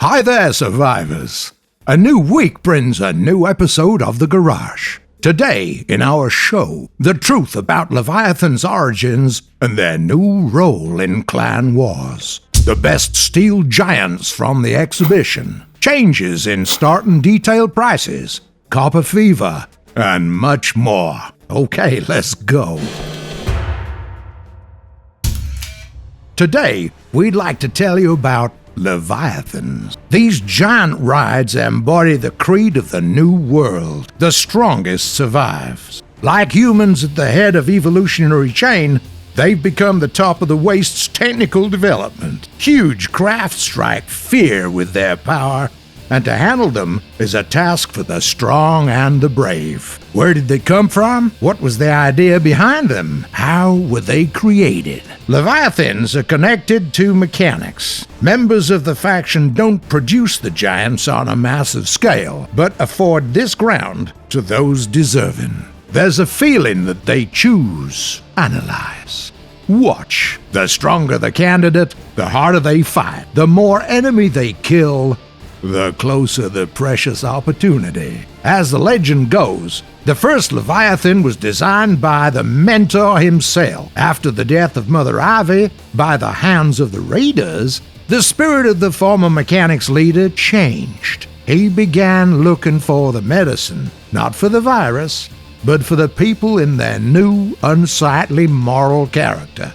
Hi there, survivors! A new week brings a new episode of The Garage. Today, in our show, the truth about Leviathan's origins and their new role in clan wars. The best steel giants from the exhibition. Changes in start and detail prices. Copper fever. And much more. Okay, let's go. Today, we'd like to tell you about Leviathans. These giant rides embody the creed of the new world. The strongest survives. Like humans at the head of evolutionary chain, they've become the top of the waste's technical development. Huge craft strike fear with their power, and to handle them is a task for the strong and the brave. Where did they come from? What was the idea behind them? How were they created? Leviathans are connected to mechanics. Members of the faction don't produce the giants on a massive scale, but afford this ground to those deserving. There's a feeling that they choose, analyze, watch. The stronger the candidate, the harder they fight. The more enemy they kill, the closer the precious opportunity. As the legend goes, the first Leviathan was designed by the mentor himself. After the death of Mother Ivy, by the hands of the raiders, the spirit of the former mechanics leader changed. He began looking for the medicine, not for the virus, but for the people in their new, unsightly moral character.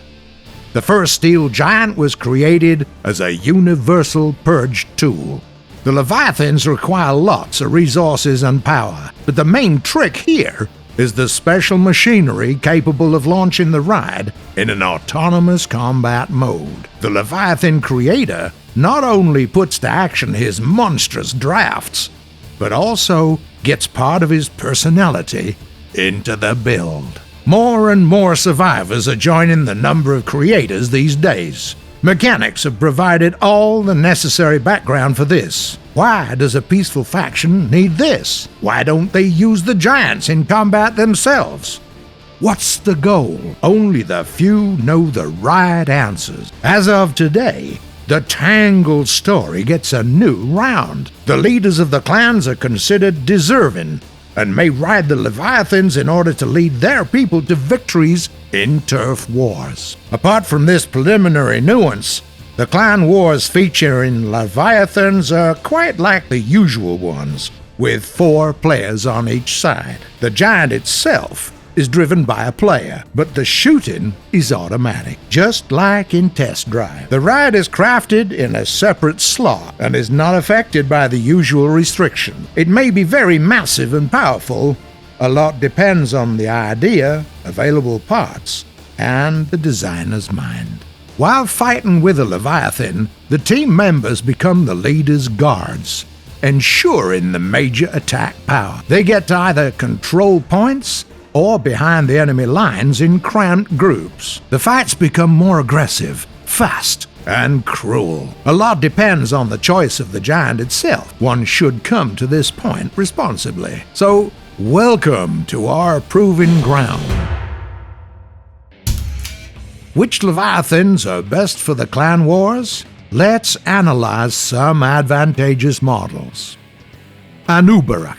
The first steel giant was created as a universal purge tool. The Leviathans require lots of resources and power, but the main trick here is the special machinery capable of launching the ride in an autonomous combat mode. The Leviathan creator not only puts to action his monstrous drafts, but also gets part of his personality into the build. More and more survivors are joining the number of creators these days. Mechanics have provided all the necessary background for this. Why does a peaceful faction need this? Why don't they use the giants in combat themselves? What's the goal? Only the few know the right answers. As of today, the tangled story gets a new round. The leaders of the clans are considered deserving and may ride the Leviathans in order to lead their people to victories in turf wars. Apart from this preliminary nuance, the clan wars featuring Leviathans are quite like the usual ones, with 4 players on each side. The giant itself is driven by a player, but the shooting is automatic, just like in Test Drive. The ride is crafted in a separate slot and is not affected by the usual restriction. It may be very massive and powerful. A lot depends on the idea, available parts, and the designer's mind. While fighting with a Leviathan, the team members become the leader's guards, ensuring the major attack power. They get to either control points or behind the enemy lines in cramped groups. The fights become more aggressive, fast, and cruel. A lot depends on the choice of the giant itself. One should come to this point responsibly. So, welcome to our proving ground. Which Leviathans are best for the clan wars? Let's analyze some advantageous models. Anubarak.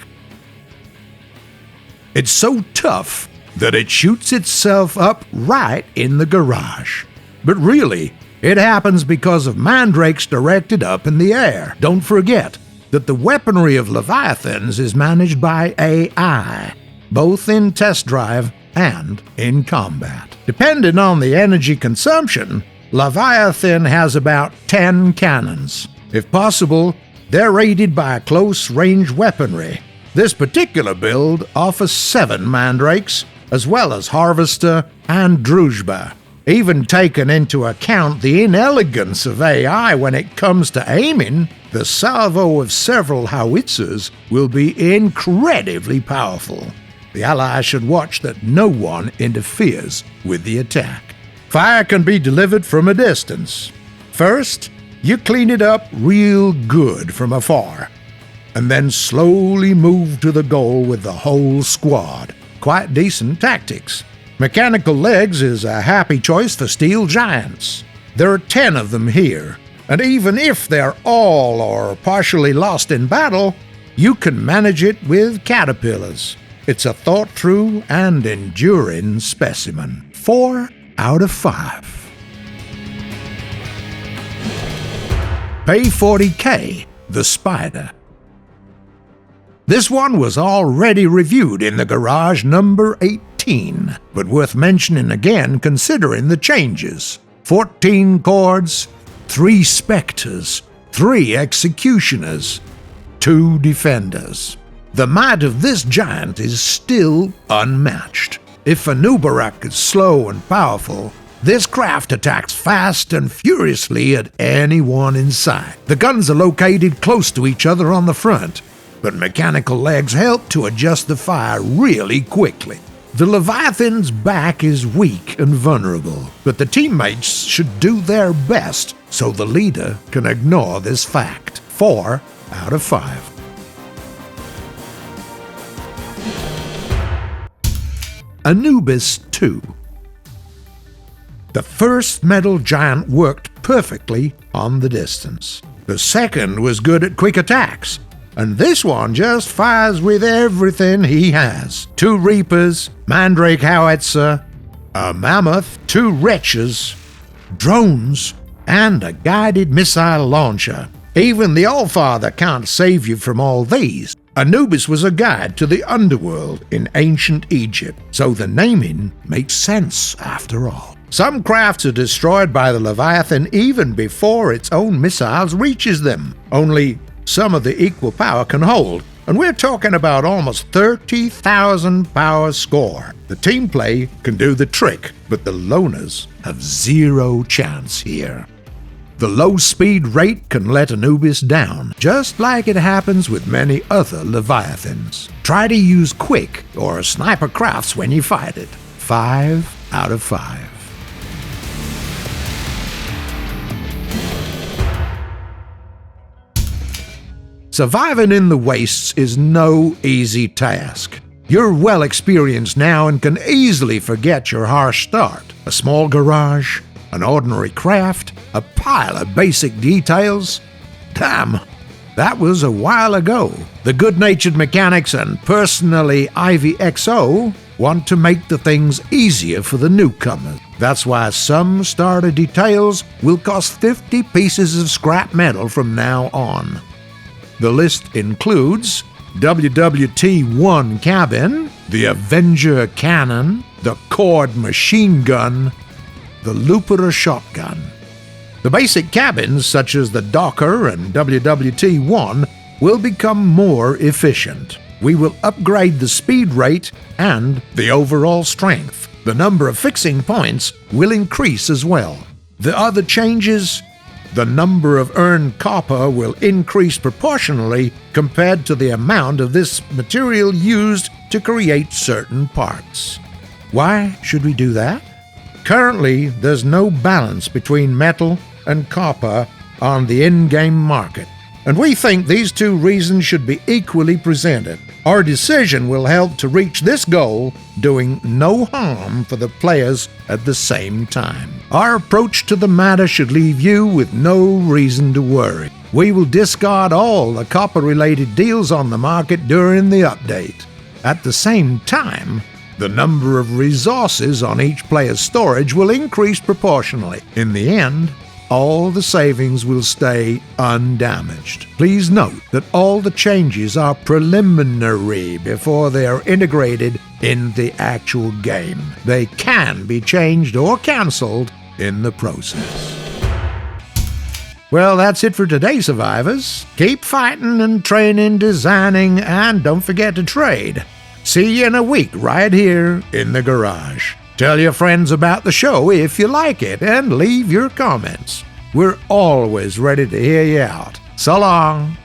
It's so tough that it shoots itself up right in the garage. But really, it happens because of mandrakes directed up in the air. Don't forget that the weaponry of Leviathans is managed by AI, both in Test Drive and in combat. Depending on the energy consumption, Leviathan has about 10 cannons. If possible, they're aided by close-range weaponry. This particular build offers 7 mandrakes, as well as Harvester and Druzhba. Even taking into account the inelegance of AI when it comes to aiming, the salvo of several howitzers will be incredibly powerful. The allies should watch that no one interferes with the attack. Fire can be delivered from a distance. First, you clean it up real good from afar, and then slowly move to the goal with the whole squad. Quite decent tactics. Mechanical legs is a happy choice for steel giants. There are 10 of them here, And even if they're all or partially lost in battle, you can manage it with caterpillars. It's a thought-through and enduring specimen. 4 out of 5. Pay 40K, the Spider. This one was already reviewed in the garage number 18, but worth mentioning again considering the changes. 14 chords, 3 specters, 3 executioners, 2 defenders. The might of this giant is still unmatched. If Anubarak is slow and powerful, this craft attacks fast and furiously at anyone in sight. The guns are located close to each other on the front, but mechanical legs help to adjust the fire really quickly. The Leviathan's back is weak and vulnerable, but the teammates should do their best so the leader can ignore this fact. 4 out of 5. Anubis 2. The first metal giant worked perfectly on the distance. The second was good at quick attacks, and this one just fires with everything he has. 2 Reapers, Mandrake Howitzer, a Mammoth, 2 Wretches, drones, and a guided missile launcher. Even the Allfather can't save you from all these. Anubis was a guide to the underworld in ancient Egypt, so the naming makes sense after all. Some crafts are destroyed by the Leviathan even before its own missiles reaches them. Only some of the equal power can hold, and we're talking about almost 30,000 power score. The team play can do the trick, but the loners have zero chance here. The low speed rate can let Anubis down, just like it happens with many other Leviathans. Try to use quick or sniper crafts when you fight it. 5 out of 5. Surviving in the wastes is no easy task. You're well experienced now and can easily forget your harsh start. A small garage, an ordinary craft, a pile of basic details. Damn, that was a while ago. The good-natured mechanics and personally IVXO want to make the things easier for the newcomers. That's why some starter details will cost 50 pieces of scrap metal from now on. The list includes WWT-1 cabin, the Avenger cannon, the Cord machine gun, the Lupiter shotgun. The basic cabins, such as the Docker and WWT-1, will become more efficient. We will upgrade the speed rate and the overall strength. The number of fixing points will increase as well. The other changes: the number of earned copper will increase proportionally compared to the amount of this material used to create certain parts. Why should we do that? Currently, there's no balance between metal and copper on the in-game market, and we think these two reasons should be equally presented. Our decision will help to reach this goal, doing no harm for the players at the same time. Our approach to the matter should leave you with no reason to worry. We will discard all the copper-related deals on the market during the update. At the same time, the number of resources on each player's storage will increase proportionally. In the end, all the savings will stay undamaged. Please note that all the changes are preliminary before they are integrated in the actual game. They can be changed or cancelled in the process. Well, that's it for today, survivors. Keep fighting and training, designing, and don't forget to trade. See you in a week right here in the garage. Tell your friends about the show if you like it, and leave your comments. We're always ready to hear you out. So long.